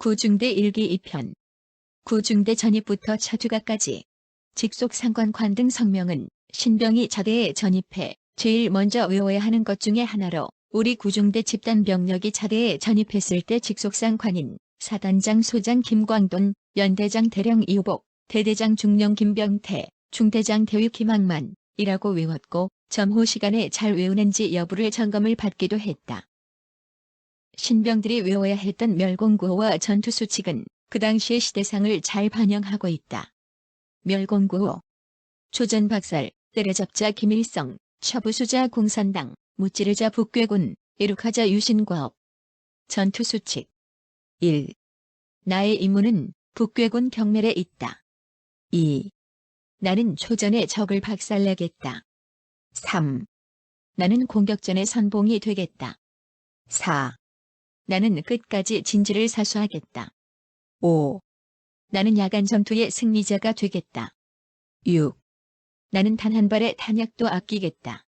구중대 일기 2편. 구중대 전입부터 처주가까지. 직속상관관 등 성명은 신병이 자대에 전입해 제일 먼저 외워야 하는 것 중에 하나로 우리 구중대 집단 병력이 자대에 전입했을 때 직속상관인 사단장 소장 김광돈, 연대장 대령 이우복, 대대장 중령 김병태, 중대장 대위 김학만이라고 외웠고 점호 시간에 잘 외우는지 여부를 점검을 받기도 했다. 신병들이 외워야 했던 멸공구호와 전투수칙은 그 당시의 시대상을 잘 반영하고 있다. 멸공구호. 초전박살, 때려잡자 김일성, 처부수자 공산당, 무찌르자 북괴군, 이룩하자 유신과업. 전투수칙. 1. 나의 임무는 북괴군 경멸에 있다. 2. 나는 초전에 적을 박살내겠다. 3. 나는 공격전의 선봉이 되겠다. 4. 나는 끝까지 진지를 사수하겠다. 5. 나는 야간 전투의 승리자가 되겠다. 6. 나는 단 한 발의 탄약도 아끼겠다.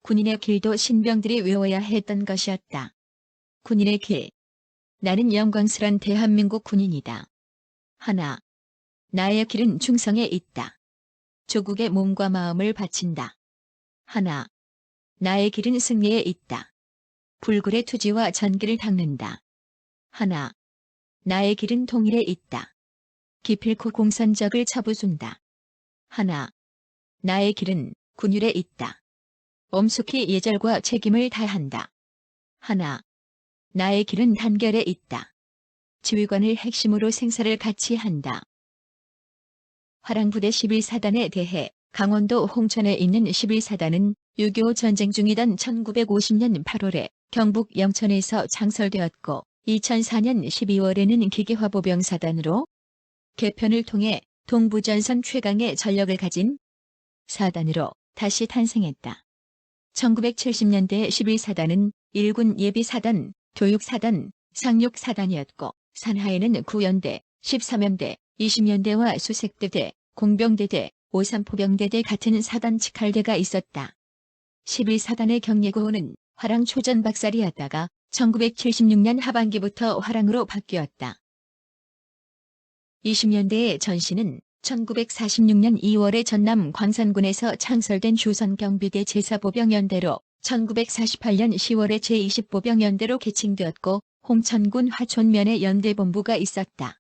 군인의 길도 신병들이 외워야 했던 것이었다. 군인의 길. 나는 영광스런 대한민국 군인이다. 하나. 나의 길은 충성에 있다. 조국의 몸과 마음을 바친다. 하나. 나의 길은 승리에 있다. 불굴의 투지와 전기를 닦는다. 하나. 나의 길은 통일에 있다. 기필코 공산적을 쳐부순다. 하나. 나의 길은 군율에 있다. 엄숙히 예절과 책임을 다한다. 하나. 나의 길은 단결에 있다. 지휘관을 핵심으로 생사를 같이 한다. 화랑부대 11사단에 대해 강원도 홍천에 있는 11사단은 6.25 전쟁 중이던 1950년 8월에 경북 영천에서 창설되었고 2004년 12월에는 기계화보병사단으로 개편을 통해 동부전선 최강의 전력을 가진 사단으로 다시 탄생했다. 1970년대 11사단은 1군 예비사단, 교육사단, 상륙사단이었고 산하에는 9연대, 13연대, 20연대와 수색대대, 공병대대, 오삼포병대대 같은 사단 직할대가 있었다. 11사단의 경례구호는 화랑 초전박살이었다가 1976년 하반기부터 화랑으로 바뀌었다. 20년대의 전신은 1946년 2월에 전남 광산군에서 창설된 조선경비대 제4보병연대로 1948년 10월에 제20보병연대로 개칭되었고 홍천군 화촌면에 연대본부가 있었다.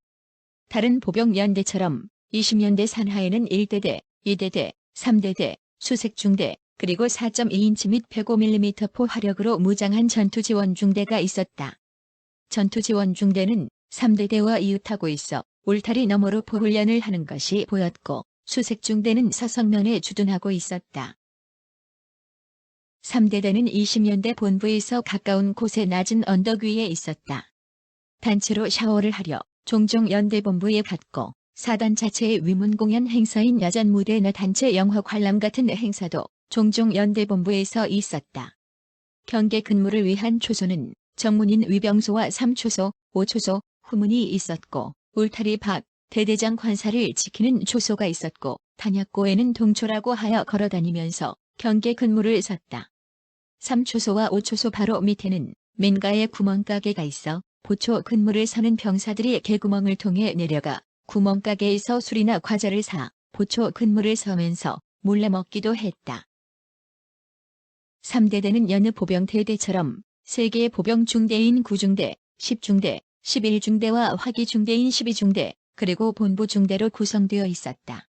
다른 보병연대처럼 20년대 산하에는 1대대, 2대대, 3대대, 수색중대, 그리고 4.2인치 및 105mm 포 화력으로 무장한 전투지원중대가 있었다. 전투지원중대는 3대대와 이웃하고 있어 울타리 너머로 포훈련을 하는 것이 보였고 수색중대는 서성면에 주둔하고 있었다. 3대대는 20년대 본부에서 가까운 곳에 낮은 언덕 위에 있었다. 단체로 샤워를 하려 종종 연대본부에 갔고 사단 자체의 위문공연 행사인 야전무대나 단체 영화 관람 같은 행사도 종종 연대본부에서 있었다. 경계 근무를 위한 초소는 정문인 위병소와 3초소, 5초소, 후문이 있었고 울타리 밖 대대장 관사를 지키는 초소가 있었고 탄약고에는 동초라고 하여 걸어다니면서 경계 근무를 섰다. 3초소와 5초소 바로 밑에는 민가에 구멍가게가 있어 보초 근무를 서는 병사들이 개구멍을 통해 내려가 구멍가게에서 술이나 과자를 사 보초 근무를 서면서 몰래 먹기도 했다. 3대대는 여느 보병대대처럼 3개의 보병중대인 9중대, 10중대, 11중대와 화기중대인 12중대, 그리고 본부중대로 구성되어 있었다.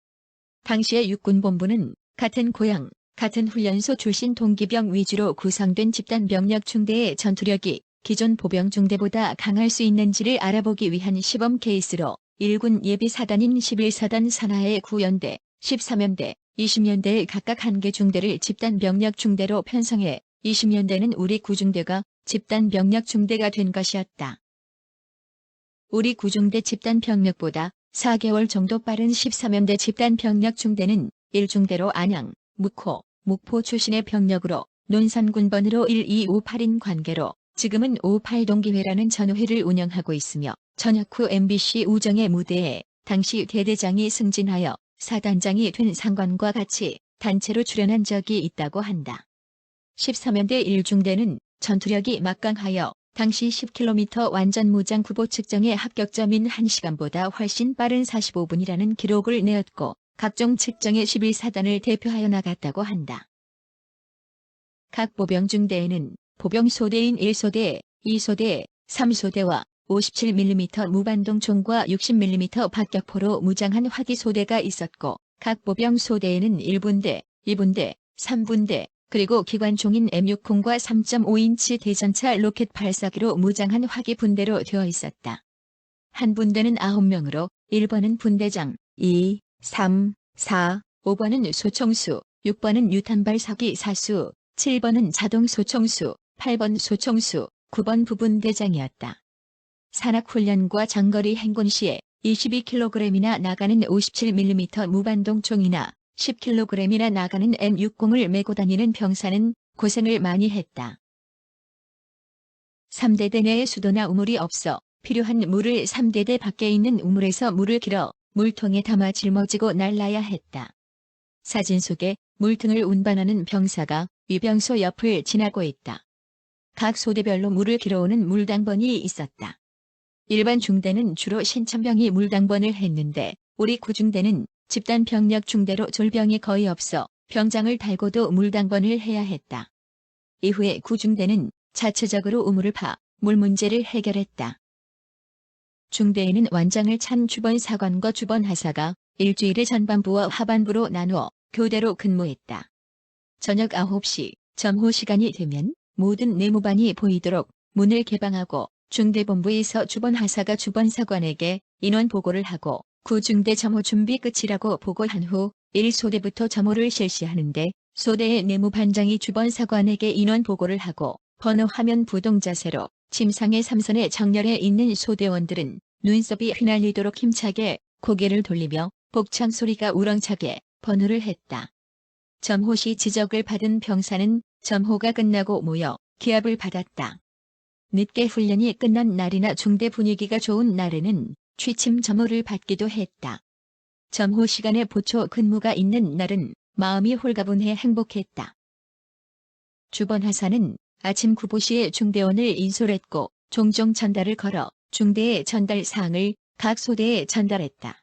당시의 육군본부는 같은 고향, 같은 훈련소 출신 동기병 위주로 구성된 집단병력중대의 전투력이 기존 보병중대보다 강할 수 있는지를 알아보기 위한 시범 케이스로 1군 예비사단인 11사단 산하의 9연대, 13연대, 20연대의 각각 1개 중대를 집단병력중대로 편성해 20연대는 우리 구중대가 집단병력중대가 된 것이었다. 우리 구중대 집단병력보다 4개월 정도 빠른 13연대 집단병력중대는 1중대로 안양, 묵호, 목포 출신의 병력으로 논산군번으로 1258인 관계로 지금은 58동기회라는 전우회를 운영하고 있으며 전역 후 MBC 우정의 무대에 당시 대대장이 승진하여 사단장이 된 상관과 같이 단체로 출연한 적이 있다고 한다. 13연대 1중대는 전투력이 막강하여 당시 10km 완전 무장 구보 측정의 합격점인 1시간보다 훨씬 빠른 45분이라는 기록을 내었고 각종 측정의 11사단을 대표하여 나갔다고 한다. 각 보병중대에는 보병소대인 1소대, 2소대, 3소대와 57mm 무반동 총과 60mm 박격포로 무장한 화기소대가 있었고 각 보병소대에는 1분대, 2분대, 3분대, 그리고 기관총인 M60과 3.5인치 대전차 로켓 발사기로 무장한 화기분대로 되어 있었다. 한 분대는 9명으로 1번은 분대장, 2, 3, 4, 5번은 소총수, 6번은 유탄발사기 사수, 7번은 자동소총수, 8번 소총수, 9번 부분대장이었다. 산악훈련과 장거리 행군 시에 22kg이나 나가는 57mm 무반동 총이나 10kg이나 나가는 M60을 메고 다니는 병사는 고생을 많이 했다. 3대대 내에 수도나 우물이 없어 필요한 물을 3대대 밖에 있는 우물에서 물을 길어 물통에 담아 짊어지고 날라야 했다. 사진 속에 물통을 운반하는 병사가 위병소 옆을 지나고 있다. 각 소대별로 물을 길어오는 물당번이 있었다. 일반 중대는 주로 신천병이 물당번을 했는데 우리 구중대는 집단 병력 중대로 졸병이 거의 없어 병장을 달고도 물당번을 해야 했다. 이후에 구중대는 자체적으로 우물을 파 물 문제를 해결했다. 중대에는 완장을 찬 주번사관과 주번하사가 일주일에 전반부와 하반부로 나누어 교대로 근무했다. 저녁 9시 점호 시간이 되면 모든 내무반이 보이도록 문을 개방하고 중대본부에서 주번하사가 주번사관에게 인원 보고를 하고 구중대 점호 준비 끝이라고 보고한 후 1소대부터 점호를 실시하는데 소대의 내무반장이 주번사관에게 인원 보고를 하고 번호화면 부동 자세로 침상의 3선의 정렬에 있는 소대원들은 눈썹이 휘날리도록 힘차게 고개를 돌리며 복창 소리가 우렁차게 번호를 했다. 점호 시 지적을 받은 병사는 점호가 끝나고 모여 기합을 받았다. 늦게 훈련이 끝난 날이나 중대 분위기가 좋은 날에는 취침 점호를 받기도 했다. 점호 시간에 보초 근무가 있는 날은 마음이 홀가분해 행복했다. 주번하사는 아침 구보 시에 중대원을 인솔했고 종종 전달을 걸어 중대의 전달 사항을 각 소대에 전달했다.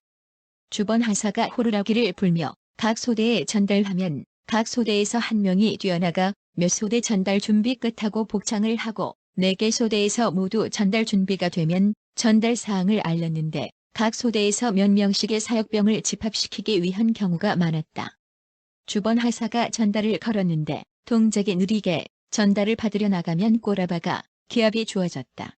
주번하사가 호루라기를 불며 각 소대에 전달하면 각 소대에서 한 명이 뛰어나가 몇 소대 전달 준비 끝하고 복창을 하고 4개 소대에서 모두 전달 준비가 되면 전달 사항을 알렸는데 각 소대에서 몇 명씩의 사역병을 집합시키기 위한 경우가 많았다. 주번하사가 전달을 걸었는데 동작이 느리게 전달을 받으려 나가면 꼬라박아 기합이 주어졌다.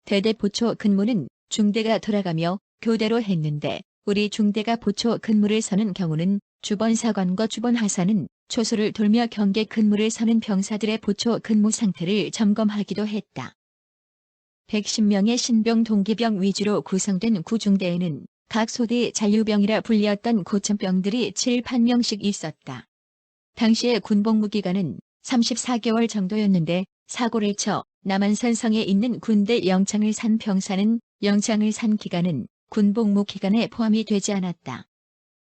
대대 보초 근무는 중대가 돌아가며 교대로 했는데 우리 중대가 보초 근무를 서는 경우는 주번사관과 주번하사는 초소를 돌며 경계 근무를 서는 병사들의 보초 근무 상태를 점검하기도 했다. 110명의 신병 동기병 위주로 구성된 구중대에는 각 소대의 잔류병이라 불리었던 고참병들이 7, 8명씩 있었다. 당시의 군복무 기간은 34개월 정도였는데 사고를 쳐 남한산성에 있는 군대 영창을 산 병사는 영창을 산 기간은 군복무 기간에 포함이 되지 않았다.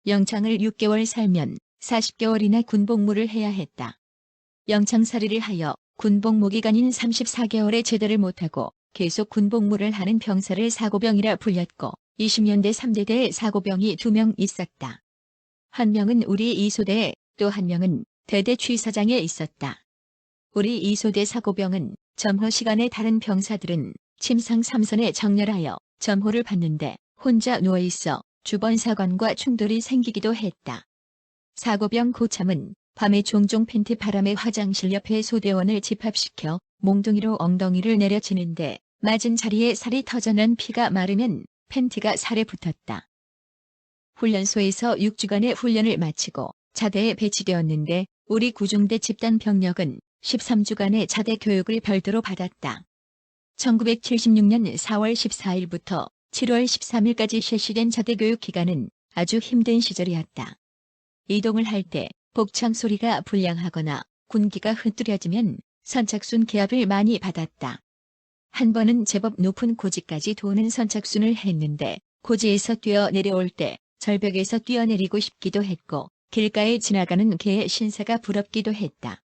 영창을 6개월 살면 40개월이나 군복무를 해야 했다. 영창살이를 하여 군복무 기간인 34개월에 제대를 못하고 계속 군복무를 하는 병사를 사고병이라 불렸고 20년대 3대대에 사고병이 2명 있었다. 한 명은 우리 2소대에 또 한 명은 대대 취사장에 있었다. 우리 2소대 사고병은 점호 시간에 다른 병사들은 침상 3선에 정렬하여 점호를 받는데 혼자 누워있어 주번사관과 충돌이 생기기도 했다. 사고병 고참은 밤에 종종 팬티 바람에 화장실 옆에 소대원을 집합시켜 몽둥이로 엉덩이를 내려치는데 맞은 자리에 살이 터져난 피가 마르면 팬티가 살에 붙었다. 훈련소에서 6주간의 훈련을 마치고 자대에 배치되었는데 우리 구중대 집단 병력은 13주간의 자대 교육을 별도로 받았다. 1976년 4월 14일부터 7월 13일까지 실시된 자대 교육 기간은 아주 힘든 시절이었다. 이동을 할 때 복창 소리가 불량하거나 군기가 흐트려지면 선착순 기합을 많이 받았다. 한 번은 제법 높은 고지까지 도는 선착순을 했는데 고지에서 뛰어 내려올 때 절벽에서 뛰어내리고 싶기도 했고 길가에 지나가는 개의 신사가 부럽기도 했다.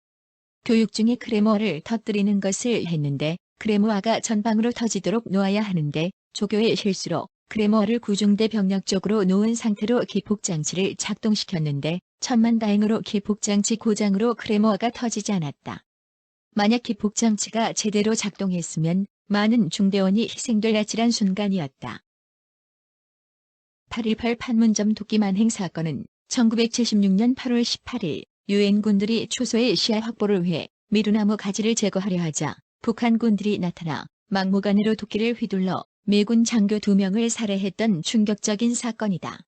교육 중에 크레머를 터뜨리는 것을 했는데 크레모아가 전방으로 터지도록 놓아야 하는데 조교의 실수로 크레모아를 구중대 병력 쪽으로 놓은 상태로 기폭장치를 작동시켰는데 천만다행으로 기폭장치 고장으로 크레모아가 터지지 않았다. 만약 기폭장치가 제대로 작동했으면 많은 중대원이 희생될 아찔한 순간이었다. 8.18 판문점 도끼 만행 사건은 1976년 8월 18일 유엔군들이 초소의 시야 확보를 위해 미루나무 가지를 제거하려 하자 북한군들이 나타나 막무가내로 도끼를 휘둘러 미군 장교 2명을 살해했던 충격적인 사건이다.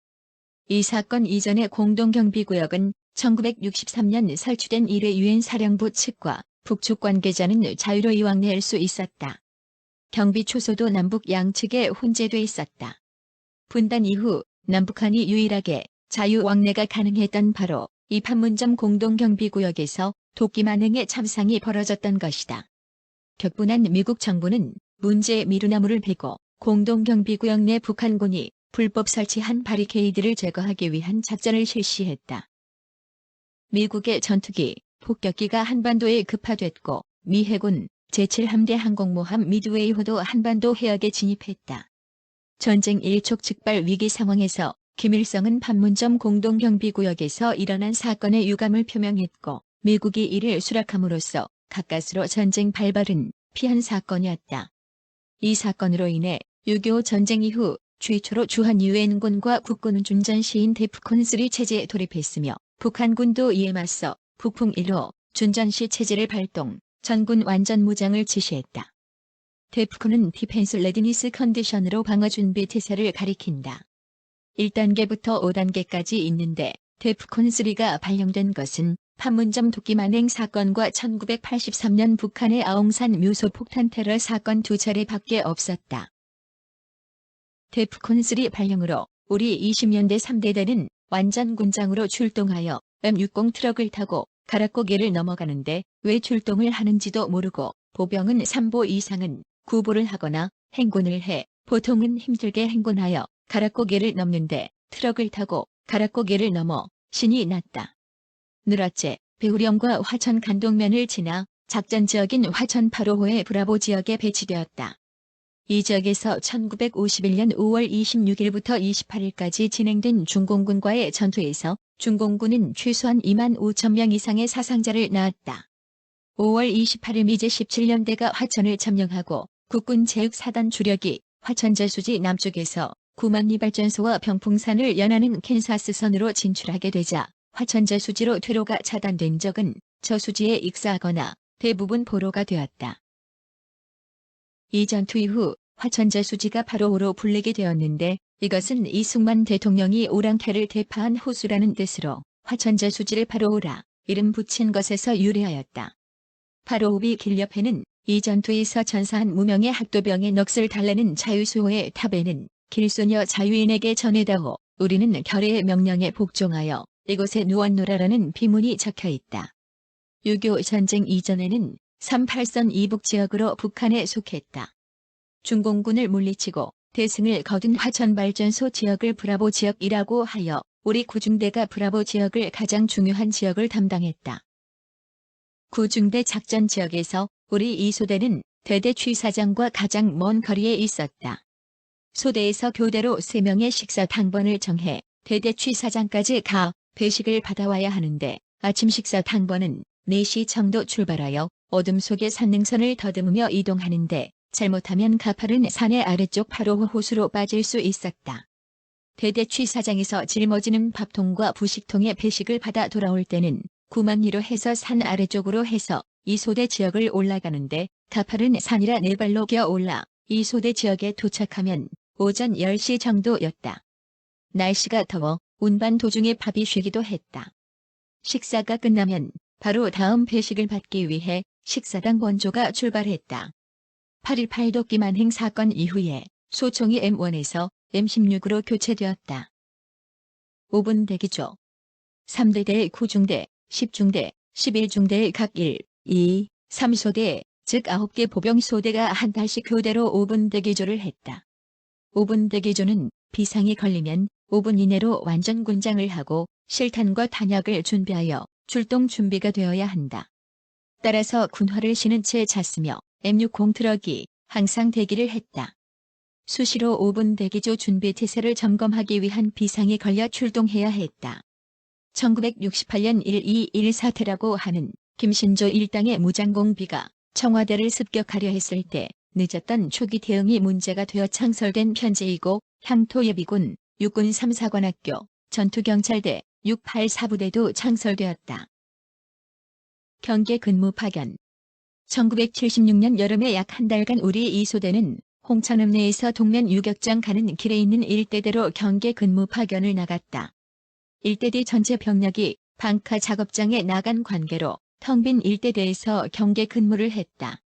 이 사건 이전의 공동경비구역은 1963년 설치된 1회 유엔 사령부 측과 북측 관계자는 자유로 이왕래할 수 있었다. 경비 초소도 남북 양측에 혼재돼 있었다. 분단 이후 남북한이 유일하게 자유왕래가 가능했던 바로 이 판문점 공동경비구역에서 도끼 만행의 참상이 벌어졌던 것이다. 격분한 미국 정부는 문제의 미루나무를 베고 공동경비구역 내 북한군이 불법 설치한 바리케이드를 제거하기 위한 작전을 실시했다. 미국의 전투기, 폭격기가 한반도에 급파됐고 미 해군 제7함대 항공모함 미드웨이호도 한반도 해역에 진입했다. 전쟁 일촉즉발 위기 상황에서 김일성은 판문점 공동경비구역에서 일어난 사건의 유감을 표명했고 미국이 이를 수락함으로써 가까스로 전쟁 발발은 피한 사건이었다. 이 사건으로 인해 6.25 전쟁 이후 최초로 주한 유엔군과 국군 준전 시인 데프콘 3 체제에 돌입했으며 북한군도 이에 맞서 북풍 1호 준전시 체제를 발동, 전군 완전 무장을 지시했다. 데프콘은 디펜스 레디니스 컨디션으로 방어 준비 태세를 가리킨다. 1단계부터 5단계까지 있는데 데프콘 3가 발령된 것은 판문점 도끼 만행 사건과 1983년 북한의 아웅산 묘소 폭탄 테러 사건 2차례밖에 없었다. 데프콘 3 발령으로 우리 20년대 3대대는 완전 군장으로 출동하여 M60 트럭을 타고 가락고개를 넘어가는데 왜 출동을 하는지도 모르고 보병은 3보 이상은 구보를 하거나 행군을 해 보통은 힘들게 행군하여 가락고개를 넘는데 트럭을 타고 가락고개를 넘어 신이 났다. 늘어째 배후령과 화천 간동면을 지나 작전 지역인 화천 8호호의 브라보 지역에 배치되었다. 이 지역에서 1951년 5월 26일부터 28일까지 진행된 중공군과의 전투에서 중공군은 최소한 2만 5천 명 이상의 사상자를 낳았다. 5월 28일 미제 17년대가 화천을 점령하고 국군 제6사단 주력이 화천 저수지 남쪽에서 구만리 발전소와 병풍산을 연하는 캔사스선으로 진출하게 되자 화천 저수지로 퇴로가 차단된 적은 저수지에 익사하거나 대부분 포로가 되었다. 이 전투 이후 화천 저수지가 바로호로 불리게 되었는데 이것은 이승만 대통령이 오랑캐를 대파한 호수라는 뜻으로 화천 저수지를 바로호라 이름 붙인 것에서 유래하였다. 바로호비 길옆에는 이 전투에서 전사한 무명의 학도병의 넋을 달래는 자유수호의 탑에는 길소녀 자유인에게 전해다오 우리는 결의의 명령에 복종하여 이곳에 누웠노라라는 비문이 적혀있다. 6.25 전쟁 이전에는 38선 이북 지역으로 북한에 속했다. 중공군을 물리치고 대승을 거둔 화천발전소 지역을 브라보 지역이라고 하여 우리 구중대가 브라보 지역을 가장 중요한 지역을 담당했다. 구중대 작전 지역에서 우리 이소대는 대대 취사장과 가장 먼 거리에 있었다. 소대에서 교대로 3명의 식사 당번을 정해 대대 취사장까지 가 배식을 받아와야 하는데 아침 식사 당번은 4시 정도 출발하여 어둠 속의 산능선을 더듬으며 이동하는데 잘못하면 가파른 산의 아래쪽 바로 호수로 빠질 수 있었다. 대대 취사장에서 짊어지는 밥통과 부식통에 배식을 받아 돌아올 때는 구만리로 해서 산 아래쪽으로 해서 이소대 지역을 올라가는데 가파른 산이라 4발로 기어 올라 이소대 지역에 도착하면 오전 10시 정도였다. 날씨가 더워 운반 도중에 밥이 쉬기도 했다. 식사가 끝나면 바로 다음 배식을 받기 위해 식사당 원조가 출발했다. 8.18 도끼 만행 사건 이후에 소총이 M1에서 M16으로 교체되었다. 5분 대기조 3대대 9중대, 10중대, 11중대의 각 1, 2, 3소대, 즉 9개 보병소대가 한 달씩 교대로 5분 대기조를 했다. 5분 대기조는 비상이 걸리면 5분 이내로 완전 군장을 하고 실탄과 탄약을 준비하여 출동 준비가 되어야 한다. 따라서 군화를 신은 채 잤으며 M60 트럭이 항상 대기를 했다. 수시로 5분 대기조 준비 태세를 점검하기 위한 비상이 걸려 출동해야 했다. 1968년 1.2.1 사태라고 하는 김신조 일당의 무장공비가 청와대를 습격하려 했을 때 늦었던 초기 대응이 문제가 되어 창설된 편제이고 향토예비군, 육군 3사관학교, 전투경찰대, 684부대도 창설되었다. 경계 근무 파견 1976년 여름에 약 한 달간 우리 이 소대는 홍천읍 내에서 동면 유격장 가는 길에 있는 일대대로 경계 근무 파견을 나갔다. 일대대 전체 병력이 방카 작업장에 나간 관계로 텅 빈 일대대에서 경계 근무를 했다.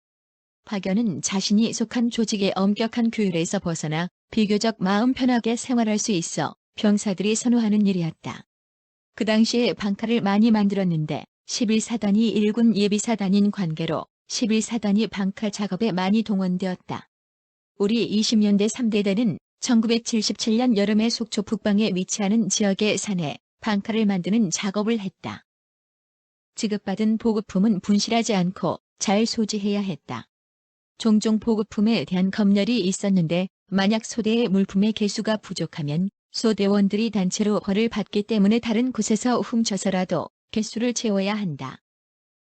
파견은 자신이 속한 조직의 엄격한 규율에서 벗어나 비교적 마음 편하게 생활할 수 있어 병사들이 선호하는 일이었다. 그 당시에 방카를 많이 만들었는데 11사단이 1군 예비사단인 관계로 11사단이 방카 작업에 많이 동원되었다. 우리 20년대 3대대는 1977년 여름에 속초 북방에 위치하는 지역의 산에 방카를 만드는 작업을 했다. 지급받은 보급품은 분실하지 않고 잘 소지해야 했다. 종종 보급품에 대한 검열이 있었는데 만약 소대의 물품의 개수가 부족하면 소대원들이 단체로 벌을 받기 때문에 다른 곳에서 훔쳐서라도 개수를 채워야 한다.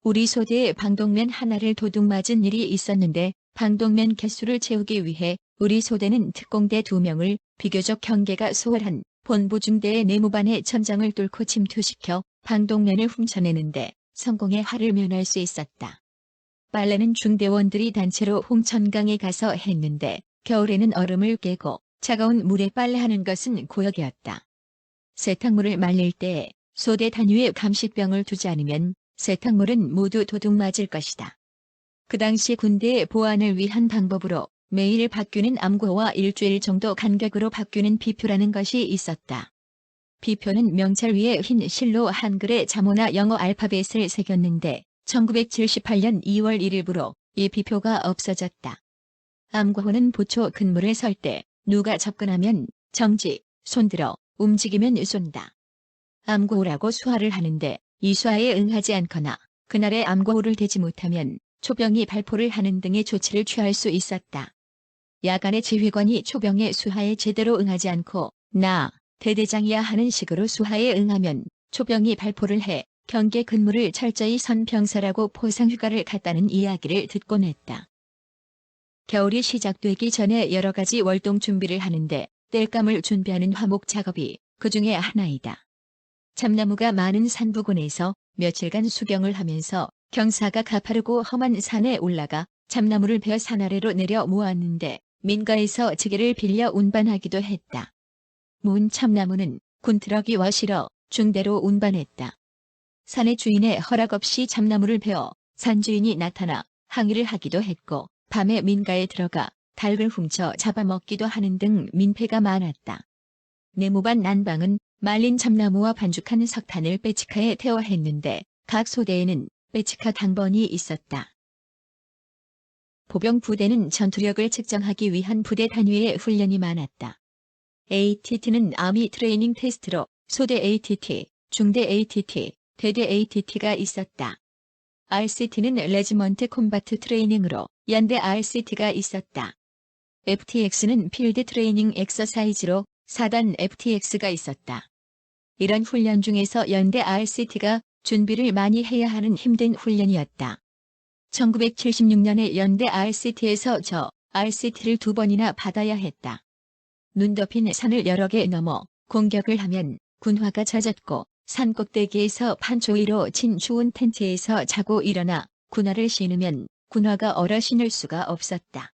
우리 소대에 방독면 하나를 도둑맞은 일이 있었는데 방독면 개수를 채우기 위해 우리 소대는 특공대 2명을 비교적 경계가 수월한 본부 중대의 내무반의 천장을 뚫고 침투시켜 방독면을 훔쳐내는데 성공의 화를 면할 수 있었다. 빨래는 중대원들이 단체로 홍천강에 가서 했는데 겨울에는 얼음을 깨고 차가운 물에 빨래하는 것은 고역이었다. 세탁물을 말릴 때 소대 단위에 감식병을 두지 않으면 세탁물은 모두 도둑맞을 것이다. 그 당시 군대의 보안을 위한 방법으로 매일 바뀌는 암구호와 일주일 정도 간격으로 바뀌는 비표라는 것이 있었다. 비표는 명찰 위에 흰 실로 한글의 자모나 영어 알파벳을 새겼는데 1978년 2월 1일부로 이 비표가 없어졌다. 암구호는 보초 근무를 설 때 누가 접근하면 정지, 손들어, 움직이면 쏜다. 암구호라고 수화를 하는데 이 수화에 응하지 않거나 그날의 암구호를 대지 못하면 초병이 발포를 하는 등의 조치를 취할 수 있었다. 야간에 지휘관이 초병의 수하에 제대로 응하지 않고 나 대대장이야 하는 식으로 수하에 응하면 초병이 발포를 해 경계 근무를 철저히 선 병사라고 포상휴가를 갔다는 이야기를 듣곤 했다. 겨울이 시작되기 전에 여러 가지 월동 준비를 하는데 땔감을 준비하는 화목 작업이 그 중에 하나이다. 참나무가 많은 산부근에서 며칠간 수경을 하면서 경사가 가파르고 험한 산에 올라가 참나무를 베어 산 아래로 내려 모았는데 민가에서 지게를 빌려 운반하기도 했다. 모은 참나무는 군트럭이와 실어 중대로 운반했다. 산의 주인의 허락 없이 참나무를 베어 산주인이 나타나 항의를 하기도 했고 밤에 민가에 들어가 닭을 훔쳐 잡아먹기도 하는 등 민폐가 많았다. 내무반 난방은 말린 참나무와 반죽한 석탄을 빼치카에 태워 했는데 각 소대에는 빼치카 당번이 있었다. 보병 부대는 전투력을 측정하기 위한 부대 단위의 훈련이 많았다. ATT는 아미 트레이닝 테스트로 소대 ATT, 중대 ATT, 대대 ATT가 있었다. RCT는 레지먼트 콤바트 트레이닝으로 연대 RCT가 있었다. FTX는 필드 트레이닝 엑서사이즈로 4단 FTX가 있었다. 이런 훈련 중에서 연대 RCT가 준비를 많이 해야 하는 힘든 훈련이었다. 1976년에 연대 RCT에서 저 RCT를 2번이나 받아야 했다. 눈 덮인 산을 여러 개 넘어 공격을 하면 군화가 젖었고 산 꼭대기에서 판초 위로 친 추운 텐트에서 자고 일어나 군화를 신으면 군화가 얼어 신을 수가 없었다.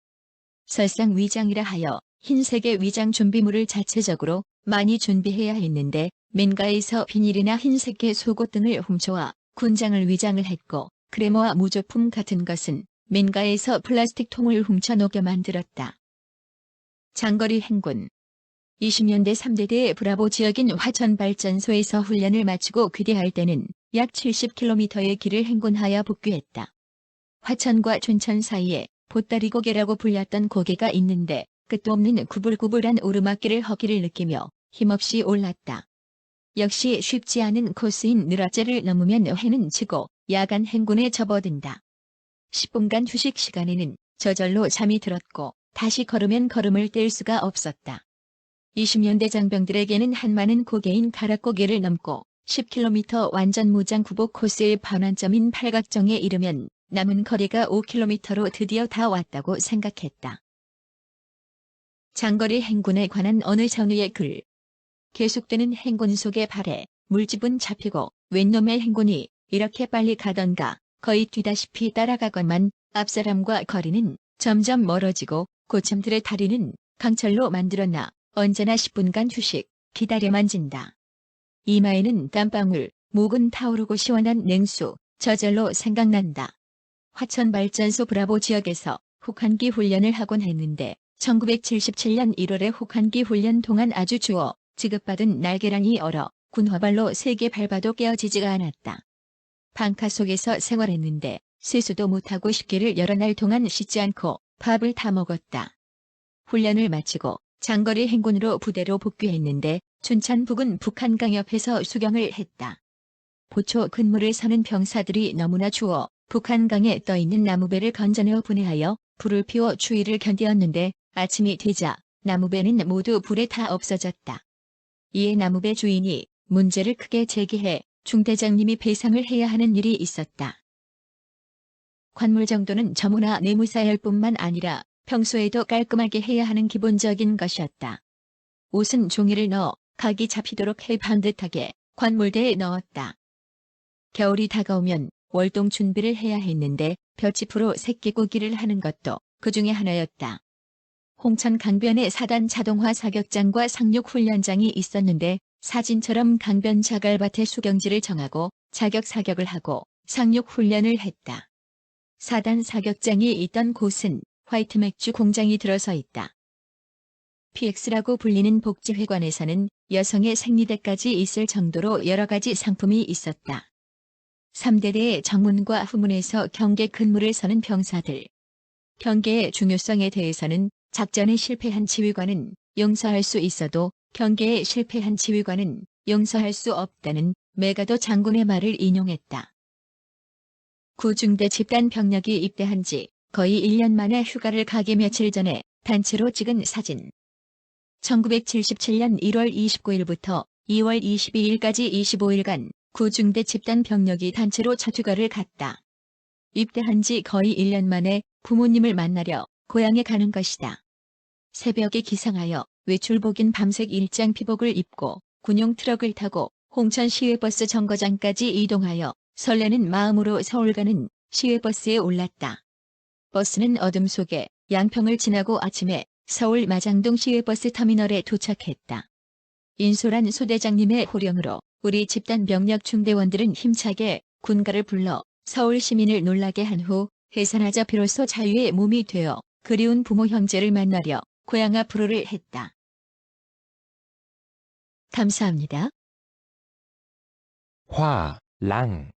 설상 위장이라 하여 흰색의 위장 준비물을 자체적으로 많이 준비해야 했는데 민가에서 비닐이나 흰색의 속옷 등을 훔쳐와 군장을 위장을 했고 크레모와 무조품 같은 것은 민가에서 플라스틱 통을 훔쳐 녹여 만들었다. 장거리 행군 20년대 3대대 브라보 지역인 화천발전소에서 훈련을 마치고 귀대할 때는 약 70km의 길을 행군하여 복귀했다. 화천과 춘천 사이에 보따리고개라고 불렸던 고개가 있는데 끝도 없는 구불구불한 오르막길을 허기를 느끼며 힘없이 올랐다. 역시 쉽지 않은 코스인 느라제를 넘으면 해는 지고 야간 행군에 접어든다. 10분간 휴식 시간에는 저절로 잠이 들었고 다시 걸으면 걸음을 뗄 수가 없었다. 20년대 장병들에게는 한마는 고개인 가락고개를 넘고 10km 완전 무장 구복 코스의 반환점인 팔각정에 이르면 남은 거리가 5km로 드디어 다 왔다고 생각했다. 장거리 행군에 관한 어느 전우의 글. 계속되는 행군 속에 발에 물집은 잡히고 웬 놈의 행군이 이렇게 빨리 가던가 거의 뛰다시피 따라가건만 앞사람과 거리는 점점 멀어지고 고참들의 다리는 강철로 만들었나 언제나 10분간 휴식 기다려만 진다. 이마에는 땀방울, 목은 타오르고 시원한 냉수 저절로 생각난다. 화천발전소 브라보 지역에서 혹한기 훈련을 하곤 했는데 1977년 1월에 혹한기 훈련 동안 아주 추워 지급받은 날개랑이 얼어 군화발로 3개 밟아도 깨어지지가 않았다. 방카 속에서 생활했는데 세수도 못하고 식기를 여러 날 동안 씻지 않고 밥을 다 먹었다. 훈련을 마치고 장거리 행군으로 부대로 복귀했는데 춘천 부근 북한강 옆에서 수경을 했다. 보초 근무를 서는 병사들이 너무나 추워 북한강에 떠있는 나무배를 건져내어 분해하여 불을 피워 추위를 견디었는데 아침이 되자 나무배는 모두 불에 다 없어졌다. 이에 나무배 주인이 문제를 크게 제기해 중대장님이 배상을 해야 하는 일이 있었다. 관물 정도는 저무나 내무사할 뿐만 아니라 평소에도 깔끔하게 해야 하는 기본적인 것이었다. 옷은 종이를 넣어 각이 잡히도록 해 반듯하게 관물대에 넣었다. 겨울이 다가오면 월동 준비를 해야 했는데 볏짚으로 새끼고기를 하는 것도 그 중에 하나였다. 홍천 강변에 4단 자동화 사격장과 상륙훈련장이 있었는데 사진처럼 강변 자갈밭에 수경지를 정하고 자격 사격을 하고 상륙훈련을 했다. 4단 사격장이 있던 곳은 화이트 맥주 공장이 들어서 있다. PX라고 불리는 복지회관에서는 여성의 생리대까지 있을 정도로 여러 가지 상품이 있었다. 3대대의 정문과 후문에서 경계 근무를 서는 병사들. 경계의 중요성에 대해서는 작전에 실패한 지휘관은 용서할 수 있어도 경계에 실패한 지휘관은 용서할 수 없다는 메가도 장군의 말을 인용했다. 구중대 집단 병력이 입대한 지 거의 1년 만에 휴가를 가기 며칠 전에 단체로 찍은 사진. 1977년 1월 29일부터 2월 22일까지 25일간 구중대 집단 병력이 단체로 첫 휴가를 갔다. 입대한 지 거의 1년 만에 부모님을 만나려 고향에 가는 것이다. 새벽에 기상하여 외출복인 밤색 일장 피복을 입고 군용 트럭을 타고 홍천 시외버스 정거장까지 이동하여 설레는 마음으로 서울 가는 시외버스에 올랐다. 버스는 어둠 속에 양평을 지나고 아침에 서울 마장동 시외버스 터미널에 도착했다. 인솔한 소대장님의 호령으로 우리 집단 병력 중대원들은 힘차게 군가를 불러 서울 시민을 놀라게 한 후 해산하자 비로소 자유의 몸이 되어 그리운 부모 형제를 만나려 고향 앞으로를 했다. 감사합니다. 画廊